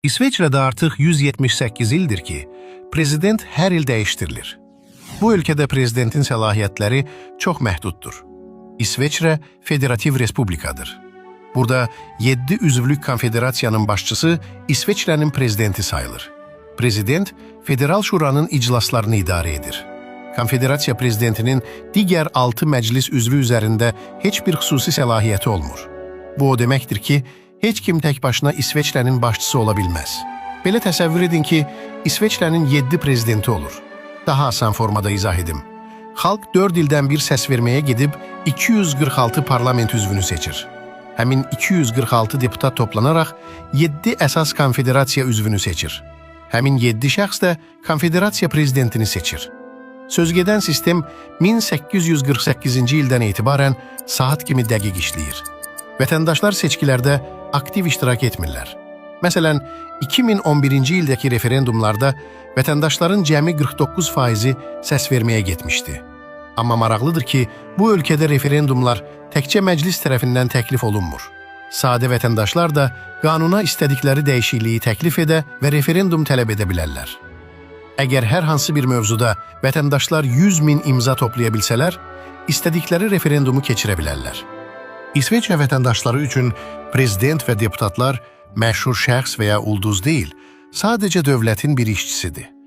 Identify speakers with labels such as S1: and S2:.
S1: İsveçrədə artıq 178 ildir ki, prezident hər il dəyişdirilir. Bu ölkədə prezidentin səlahiyyətləri çox məhduddur. İsveçrə federativ respublikadır. Burada 7 üzvlük konfederasiyanın başçısı İsveçrənin prezidenti sayılır. Prezident, Federal Şuranın iclaslarını idarə edir. Konfederasiya prezidentinin digər 6 məclis üzvü üzərində heç bir xüsusi səlahiyyəti olmur. Bu o deməkdir ki, heç kim tək başına İsveçrənin başçısı ola bilməz. Belə təsəvvür edin ki, İsveçrənin 7 prezidenti olur. Daha asan formada izah edim. Xalq 4 ildən bir səs verməyə gedib 246 parlament üzvünü seçir. Həmin 246 deputat toplanaraq 7 əsas konfederasiya üzvünü seçir. Həmin 7 şəxs də konfederasiya prezidentini seçir. Sözgedən sistem 1848-ci ildən etibarən saat kimi dəqiq işləyir. Vətəndaşlar seçkilərdə aktiv iştirak etmirlər. Məsələn, 2011-ci ildəki referendumlarda vətəndaşların cəmi 49%-i səs verməyə getmişdi. Amma maraqlıdır ki, bu ölkədə referendumlar təkcə məclis tərəfindən təklif olunmur. Sadə vətəndaşlar da qanuna istədikləri dəyişikliyi təklif edə və referendum tələb edə bilərlər. Əgər hər hansı bir mövzuda vətəndaşlar 100 min imza toplaya bilsələr, istədikləri referendumu keçirə bilərlər. İsveçrə vətəndaşları üçün prezident və deputatlar məşhur şəxs və ya ulduz deyil, sadəcə dövlətin bir işçisidir.